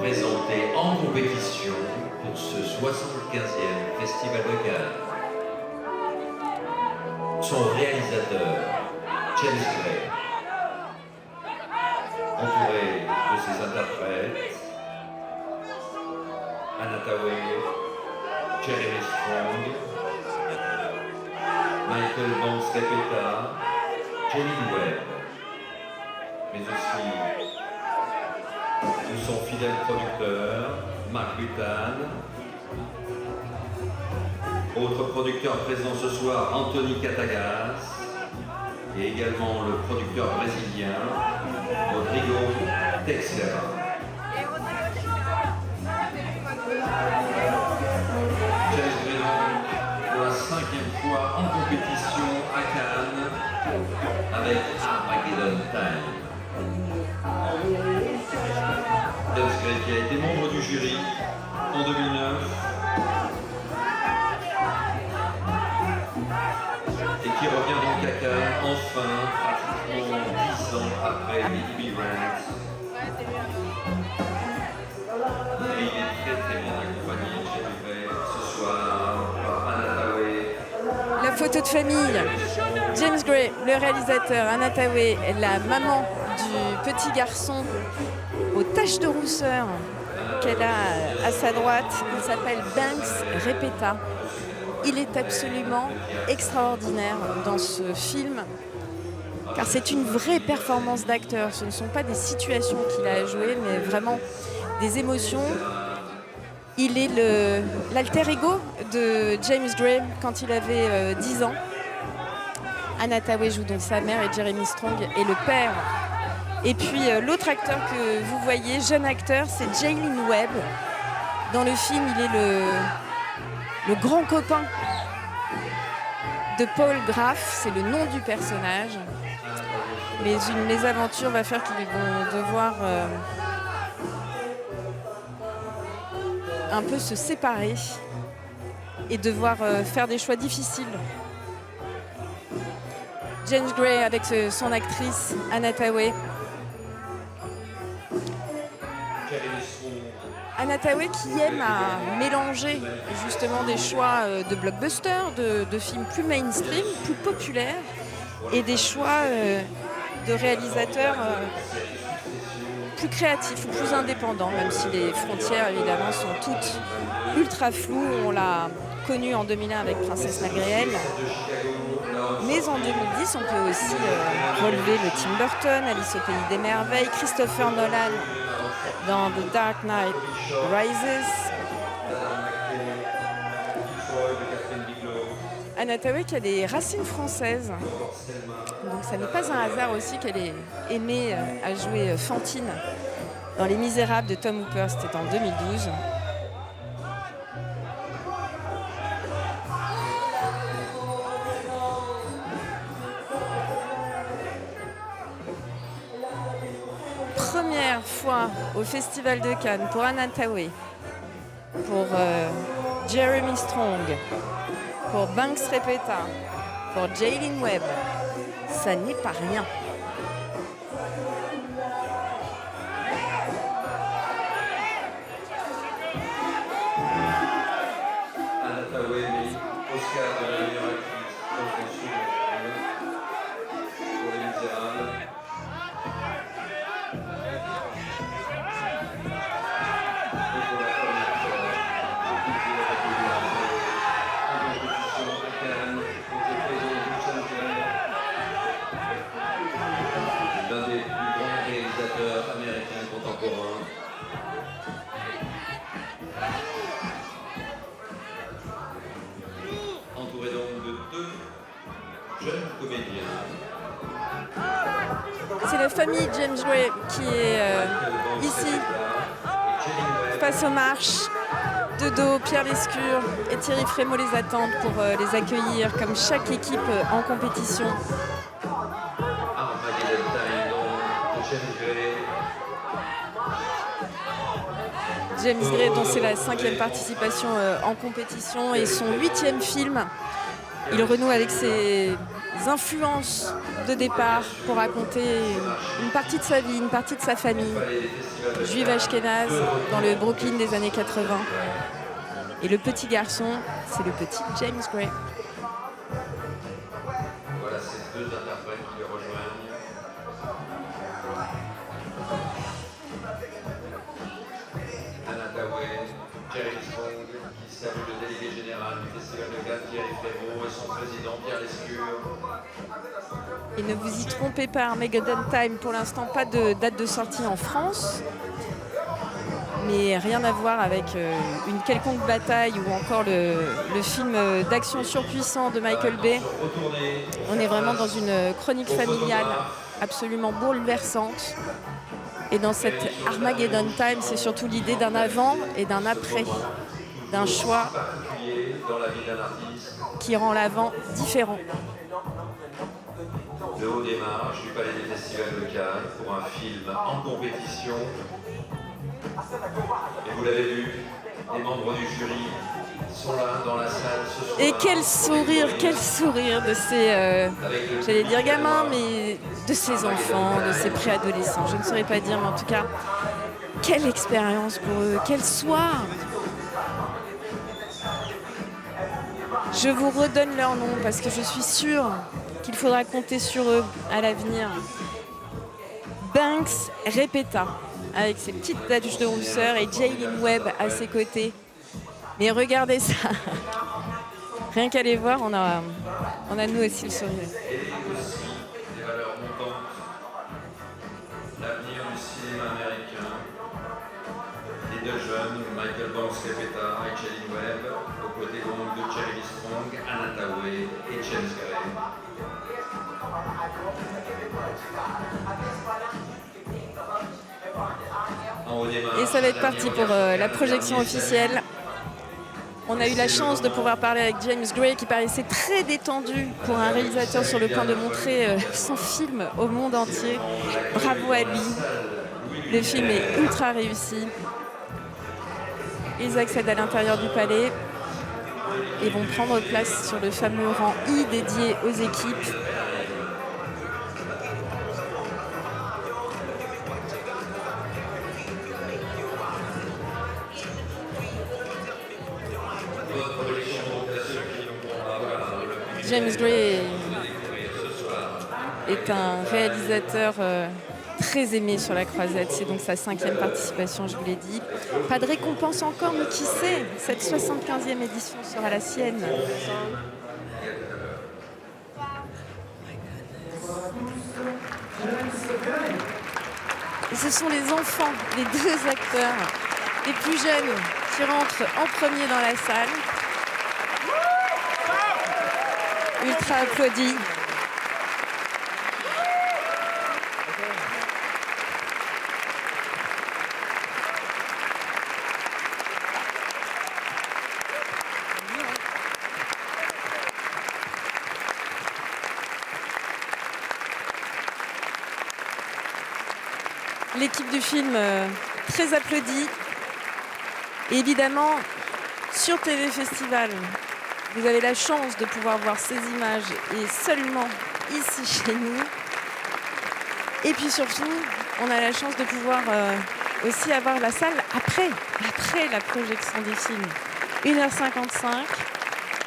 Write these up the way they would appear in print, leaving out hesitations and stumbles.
présenté en compétition pour ce 75e Festival de Cannes. Son réalisateur, James Gray, entouré de ses interprètes, Anna Thaoué, Jeremy Strong, Michael Banks-Repeta, Jaylen Webb, mais aussi de son fidèle producteur, Mark Buttan. Autre producteur présent ce soir, Anthony Catagas, et également le producteur brésilien, Rodrigo Teixeira. James Gray pour la 5e fois en compétition à Cannes avec Armageddon Time. James Gray qui a été membre du jury en 2009 et qui revient donc à Cannes enfin, pratiquement 10 ans après les Immigrants. Et il est très bien accompagné, James Gray, ce soir par Anna Thaoué. La photo de famille, James Gray, le réalisateur, Anna Thaoué, la maman du petit garçon aux taches de rousseur qu'elle a à sa droite. Il s'appelle Banks-Repeta. Il est absolument extraordinaire dans ce film, car c'est une vraie performance d'acteur. Ce ne sont pas des situations qu'il a à jouer, mais vraiment des émotions. Il est l'alter ego de James Gray quand il avait 10 ans. Anna Thaoué joue donc sa mère et Jeremy Strong est le père. Et puis l'autre acteur que vous voyez, jeune acteur, c'est Jaylen Webb. Dans le film, il est le grand copain de Paul Graff, c'est le nom du personnage. Mais une mésaventure va faire qu'ils vont devoir un peu se séparer et devoir faire des choix difficiles. James Gray avec son actrice Anna Thaoué. Anna Thaoué qui aime à mélanger justement des choix de blockbusters, de films plus mainstream, plus populaires, et des choix de réalisateurs plus créatifs ou plus indépendants, même si les frontières évidemment sont toutes ultra floues. On l'a connu en 2001 avec Princesse Magréelle. Mais en 2010, on peut aussi relever le Tim Burton, Alice au Pays des Merveilles, Christopher Nolan dans The Dark Knight Rises. Anna Thaoué qui a des racines françaises. Donc ça n'est pas un hasard aussi qu'elle ait aimé à jouer Fantine dans Les Misérables de Tom Hooper, c'était en 2012. Première fois au Festival de Cannes pour Anna Thaoué, pour Jeremy Strong, pour Banks-Repeta, pour Jaylen Webb. Ça n'est pas rien. Anna Thaoué, Oscar de la meilleure actrice pour Les Misérables. L'un des plus grands réalisateurs américains contemporains. Entouré donc de 2 jeunes comédiens. C'est la famille James Gray qui est ici, face aux marches. De dos, Pierre Lescure et Thierry Frémaux les attendent pour les accueillir comme chaque équipe en compétition. Armageddon Time, donc, de James Gray. James Gray, dont c'est la 5e participation en compétition et son 8e film. Il renoue avec ses influences de départ pour raconter une partie de sa vie, une partie de sa famille, juive ashkénaze dans le Brooklyn des années 80. Et le petit garçon, c'est le petit James Gray. Voilà ces deux interprètes qui le rejoignent. Anna Tawai, Jerry Strong, qui salue le délégué général du Festival de Cannes, Thierry Frémaux, et son président Pierre Lescure. Et ne vous y trompez pas, Armageddon Time, pour l'instant pas de date de sortie en France, mais rien à voir avec une quelconque bataille ou encore le film d'action surpuissant de Michael Bay. On est vraiment dans une chronique familiale absolument bouleversante. Et dans cette Armageddon Time, c'est surtout l'idée d'un avant et d'un après, d'un choix qui rend l'avant différent. Le haut démarche du Palais des Festivals de Cannes pour un film en compétition. Et vous l'avez vu, les membres du jury sont là dans la salle ce soir. Et quel sourire de ces, j'allais dire gamins, mais de ces enfants, de ces préadolescents. Je ne saurais pas dire, mais en tout cas, quelle expérience pour eux, quel soir. Je vous redonne leur nom parce que je suis sûre qu'il faudra compter sur eux à l'avenir. Banks Repeta, avec ses petites taches de rousseur, et Jaylin Webb à ses côtés. Mais regardez ça. Rien qu'à les voir, on a nous aussi le sourire. Et aussi des valeurs montantes, l'avenir du cinéma américain. Les deux jeunes, Michael Banks Repeta et Jaylin Webb, aux côtés donc de Jerry Strong, Anna Tawai et James Gray. Et ça va être parti pour la projection officielle. On a eu la chance de pouvoir parler avec James Gray qui paraissait très détendu pour un réalisateur sur le point de montrer son film au monde entier. Bravo à lui. Le film est ultra réussi. Ils accèdent à l'intérieur du palais et vont prendre place sur le fameux rang I dédié aux équipes. James Gray est un réalisateur très aimé sur la croisette. C'est donc sa 5e participation, je vous l'ai dit. Pas de récompense encore, mais qui sait, cette 75e édition sera la sienne. Et ce sont les enfants, les deux acteurs, les plus jeunes, qui rentrent en premier dans la salle. Ultra applaudi. L'équipe du film très applaudie. Et évidemment, sur TV Festival, vous avez la chance de pouvoir voir ces images et seulement ici chez nous. Et puis surtout, on a la chance de pouvoir aussi avoir la salle après la projection des films. 1h55.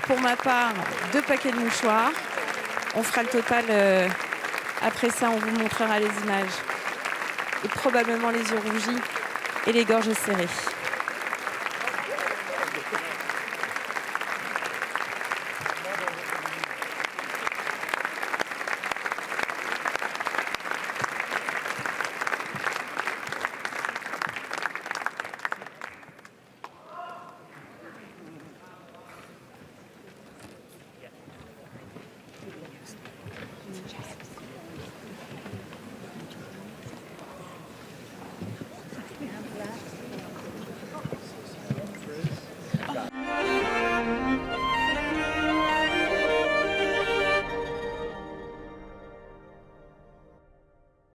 Pour ma part, 2 paquets de mouchoirs. On fera le total après ça, on vous montrera les images. Et probablement les yeux rougis et les gorges serrées.